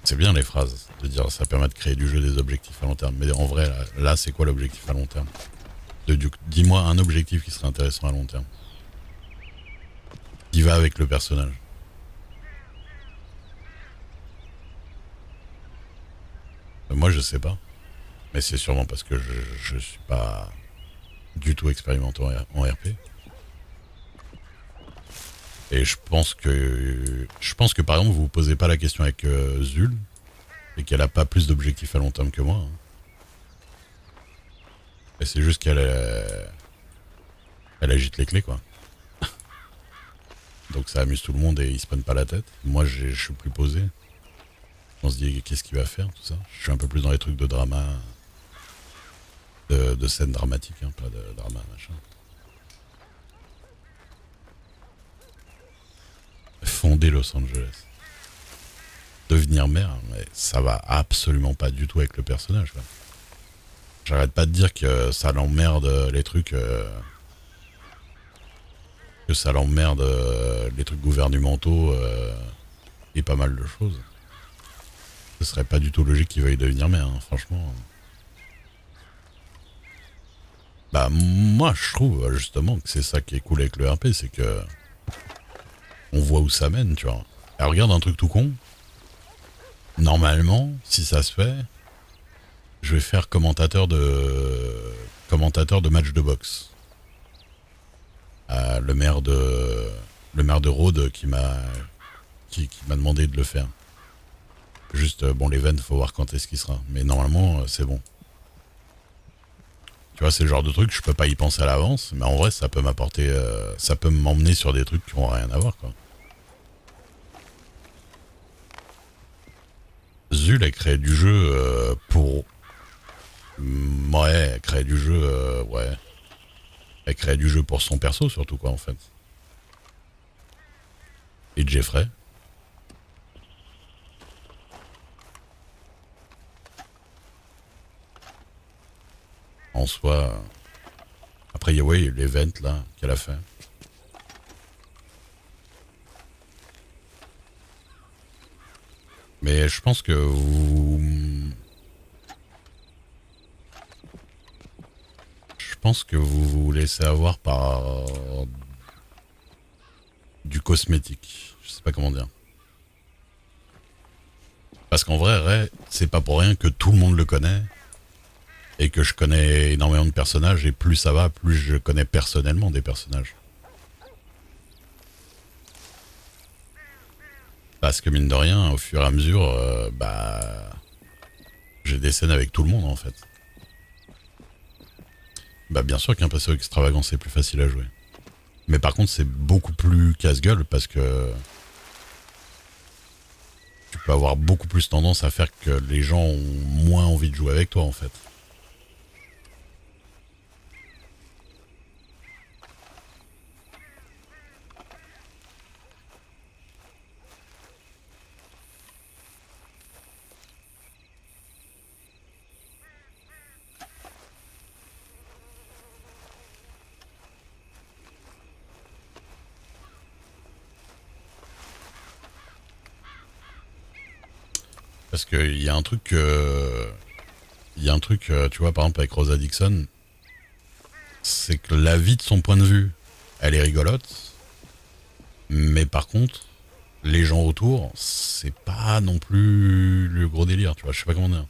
C'est bien les phrases, de dire ça permet de créer du jeu des objectifs à long terme. Mais en vrai, là c'est quoi l'objectif à long terme? Dis-moi un objectif qui serait intéressant à long terme. Qui va avec le personnage. Moi je sais pas. Mais c'est sûrement parce que je suis pas du tout expérimenté en RP. Et je pense que par exemple vous vous posez pas la question avec Zul et qu'elle a pas plus d'objectifs à long terme que moi, hein. Et c'est juste elle agite les clés quoi. Donc ça amuse tout le monde et ils se prennent pas la tête. Moi je suis plus posé. On se dit qu'est-ce qu'il va faire tout ça. Je suis un peu plus dans les trucs de drama, de scènes dramatiques, hein, pas de drama machin. Fonder Los Angeles. Devenir maire, mais ça va absolument pas du tout avec le personnage, quoi. J'arrête pas de dire que ça l'emmerde les trucs. Que ça l'emmerde les trucs gouvernementaux et pas mal de choses. Ce serait pas du tout logique qu'il veuille devenir maire, hein, franchement. Bah, moi, je trouve justement que c'est ça qui est cool avec le RP, c'est que on voit où ça mène, tu vois. Elle regarde un truc tout con. Normalement, si ça se fait, je vais faire commentateur de match de boxe. Le maire de Rhodes qui m'a demandé de le faire. Juste bon l'event faut voir quand est-ce qu'il sera. Mais normalement c'est bon. Tu vois c'est le genre de truc je peux pas y penser à l'avance, mais en vrai ça peut m'apporter, ça peut m'emmener sur des trucs qui ont rien à voir quoi. Zul a créé du jeu pour, ouais, elle crée du jeu, ouais, elle crée du jeu pour son perso surtout quoi en fait. Et Jeffrey. En soi. Après, il y a ouais, l'event là qu'elle a fait. Mais je pense que vous vous laissez avoir par du cosmétique. Je sais pas comment dire. Parce qu'en vrai, Ray, c'est pas pour rien que tout le monde le connaît et que je connais énormément de personnages et plus ça va, plus je connais personnellement des personnages. Parce que mine de rien, au fur et à mesure, bah, j'ai des scènes avec tout le monde en fait. Bah bien sûr qu'un perso extravagant c'est plus facile à jouer. Mais par contre c'est beaucoup plus casse-gueule parce que tu peux avoir beaucoup plus tendance à faire que les gens ont moins envie de jouer avec toi en fait. Parce qu'il y a un truc, tu vois, par exemple avec Rosa Dixon, c'est que la vie de son point de vue, elle est rigolote, mais par contre, les gens autour, c'est pas non plus le gros délire, tu vois, je sais pas comment dire.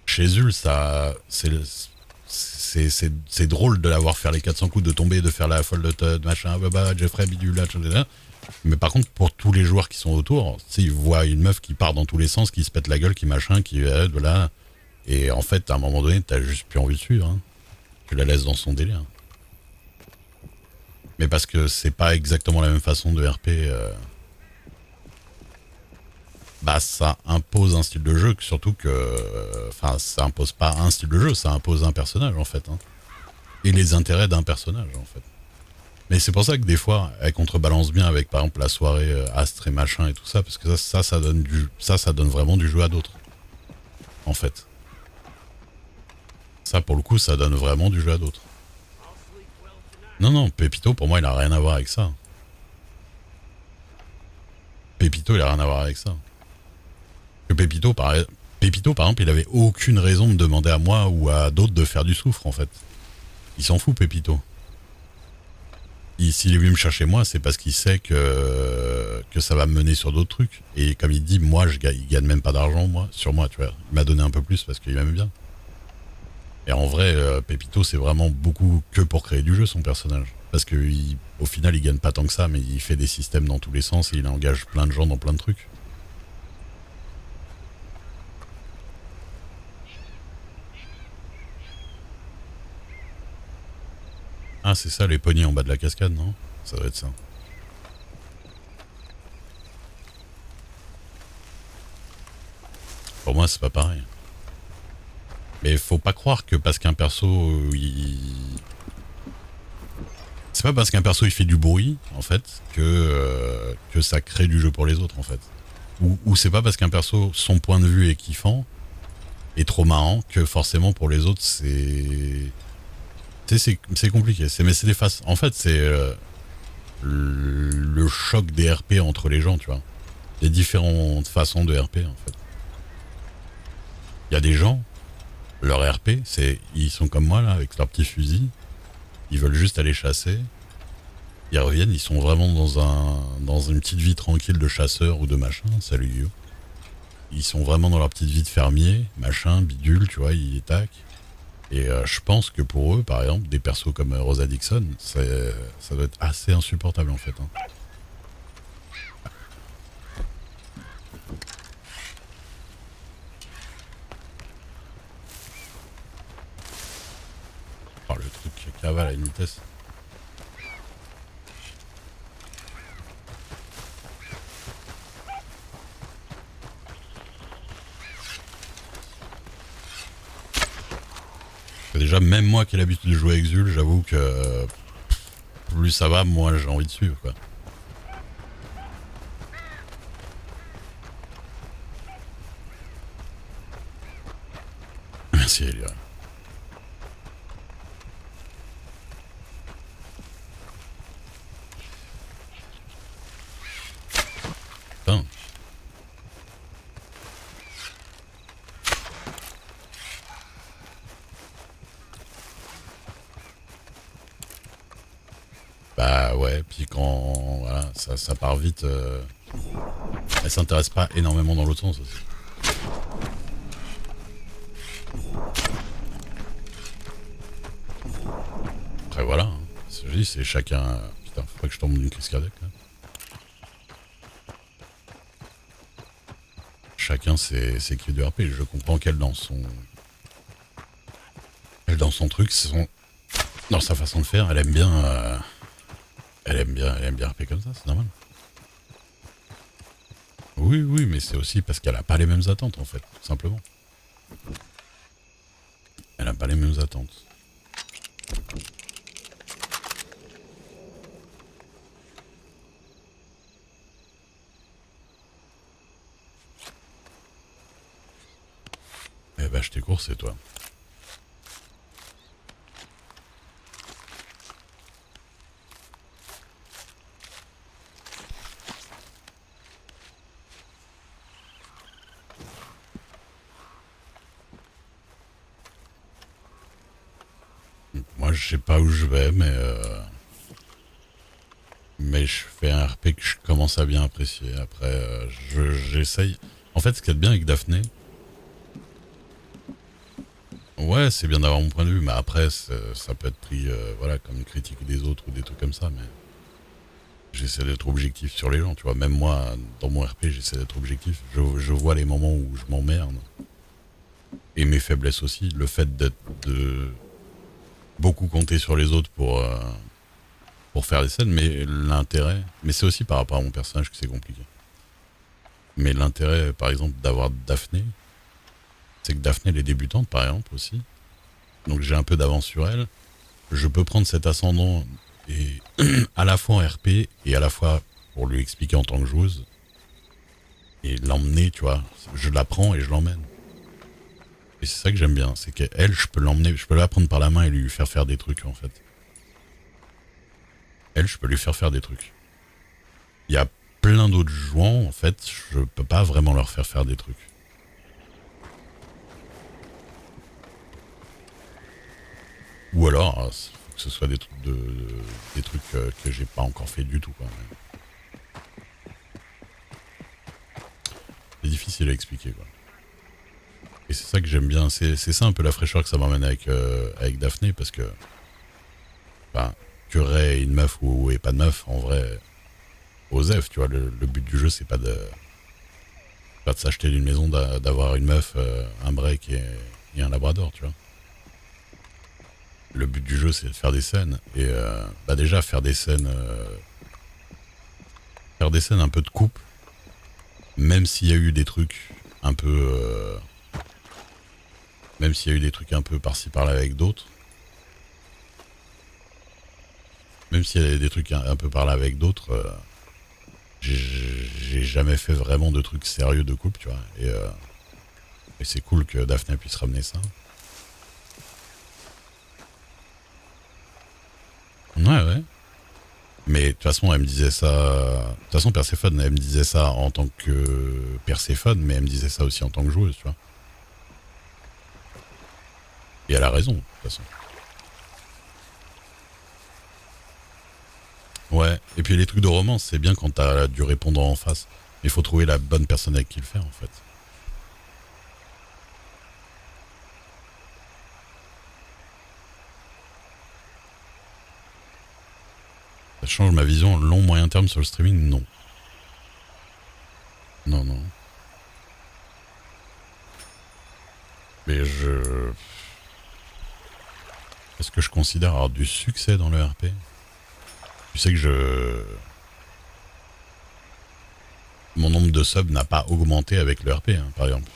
Chez Zul, ça, c'est drôle de l'avoir faire les 400 coups, de tomber, de faire la folle de machin, bah, Jeffrey, bidule, là, mais par contre, pour tous les joueurs qui sont autour, ils voient une meuf qui part dans tous les sens, qui se pète la gueule, qui machin, qui voilà. Et en fait, à un moment donné, t'as juste plus envie de suivre, hein. Tu la laisses dans son délire. Mais parce que c'est pas exactement la même façon de RP. Bah, ça impose un style de jeu, surtout que. Enfin, ça impose pas un style de jeu, ça impose un personnage, en fait, hein. Et les intérêts d'un personnage, en fait. Mais c'est pour ça que des fois, elle contrebalance bien avec, par exemple, la soirée Astre et machin et tout ça, parce que ça donne vraiment du jeu à d'autres, en fait. Ça, pour le coup, ça donne vraiment du jeu à d'autres. Non, non, Pépito, pour moi, il a rien à voir avec ça. Pépito, il a rien à voir avec ça. Que Pépito, par exemple, il avait aucune raison de demander à moi ou à d'autres de faire du soufre, en fait. Il s'en fout, Pépito. S'il est venu me chercher moi, c'est parce qu'il sait que ça va me mener sur d'autres trucs. Et comme il dit, moi, il gagne même pas d'argent, moi, sur moi, tu vois. Il m'a donné un peu plus parce qu'il m'aime bien. Et en vrai, Pépito, c'est vraiment beaucoup que pour créer du jeu, son personnage. Parce que au final, il gagne pas tant que ça, mais il fait des systèmes dans tous les sens et il engage plein de gens dans plein de trucs. Ah, c'est ça, les poignées en bas de la cascade, non? Ça doit être ça. Pour moi, c'est pas pareil. Mais faut pas croire que parce qu'un perso, c'est pas parce qu'un perso il fait du bruit, en fait, que ça crée du jeu pour les autres, en fait. Ou c'est pas parce qu'un perso, son point de vue est kiffant, est trop marrant, que forcément pour les autres, c'est... Tu sais, c'est compliqué. Mais c'est des faces. En fait, c'est le choc des RP entre les gens, tu vois. Il y a différentes façons de RP, en fait. Il y a des gens, leur RP, ils sont comme moi, là, avec leur petit fusil. Ils veulent juste aller chasser. Ils reviennent, ils sont vraiment dans une petite vie tranquille de chasseur ou de machin. Salut, yo. Ils sont vraiment dans leur petite vie de fermier, machin, bidule, tu vois, ils tac. Et je pense que pour eux, par exemple, des persos comme Rosa Dixon, ça doit être assez insupportable, en fait. Hein. Oh, le truc qui cavale à une vitesse. Déjà, même moi qui ai l'habitude de jouer avec Zul, j'avoue que plus ça va, moi j'ai envie de suivre, quoi. Merci, Elia. Putain. Bah ouais, puis quand voilà, ça part vite, elle s'intéresse pas énormément dans l'autre sens aussi. Après voilà, hein. Je dis, c'est chacun... Putain, faut pas que je tombe d'une crise cardiaque. Hein. Chacun ses kills de RP, je comprends qu'elle dans son... Elle dans son truc, dans sa façon de faire, elle aime bien... Elle aime bien RP comme ça, c'est normal. Oui, oui, mais c'est aussi parce qu'elle a pas les mêmes attentes, en fait, tout simplement. Elle a pas les mêmes attentes. Eh ben, je t'ai coursé, toi. Moi, je sais pas où je vais, mais je fais un RP que je commence à bien apprécier. Après, j'essaye. En fait, ce qu'il y a de bien avec Daphné, ouais, c'est bien d'avoir mon point de vue, mais après, ça peut être pris voilà, comme une critique des autres ou des trucs comme ça, mais j'essaie d'être objectif sur les gens, tu vois. Même moi, dans mon RP, j'essaie d'être objectif. Je vois les moments où je m'emmerde. Et mes faiblesses aussi. Le fait de beaucoup compter sur les autres pour faire des scènes, mais l'intérêt... Mais c'est aussi par rapport à mon personnage que c'est compliqué. Mais l'intérêt, par exemple, d'avoir Daphné, c'est que Daphné, elle est débutante, par exemple, aussi. Donc j'ai un peu d'avance sur elle. Je peux prendre cet ascendant et à la fois en RP et à la fois pour lui expliquer en tant que joueuse et l'emmener, tu vois. Je la prends et je l'emmène. Et c'est ça que j'aime bien, c'est qu'elle, je peux l'emmener, je peux la prendre par la main et lui faire des trucs, en fait. Elle, je peux lui faire des trucs. Il y a plein d'autres jouants, en fait, je peux pas vraiment leur faire faire des trucs. Ou alors, faut que ce soit des trucs, des trucs que j'ai pas encore fait du tout, quoi. C'est difficile à expliquer, quoi. Et c'est ça que j'aime bien, c'est ça un peu la fraîcheur que ça m'emmène avec Daphné, parce que, bah, que Ray ait une meuf ou ait pas de meuf, en vrai, Osef, tu vois, le but du jeu, c'est pas de s'acheter une maison, d'avoir une meuf, un break et un labrador, tu vois. Le but du jeu, c'est de faire des scènes, et bah déjà, faire des scènes un peu de couple, même s'il y a eu des trucs un peu... même s'il y a eu des trucs un peu par-ci par-là avec d'autres, même s'il y a des trucs un peu par là avec d'autres, j'ai jamais fait vraiment de trucs sérieux de couple, tu vois. Et c'est cool que Daphné puisse ramener ça. Ouais, ouais. Mais de toute façon, elle me disait ça. De toute façon, Perséphone, elle me disait ça en tant que Perséphone, mais elle me disait ça aussi en tant que joueuse, tu vois. Et elle a raison, de toute façon. Ouais. Et puis les trucs de romance, c'est bien quand t'as du répondant en face. Il faut trouver la bonne personne avec qui le faire, en fait. Ça change ma vision long moyen terme sur le streaming? Non. Non, non. Mais je... Est-ce que je considère avoir du succès dans le RP? Tu sais que mon nombre de subs n'a pas augmenté avec le RP, hein, par exemple.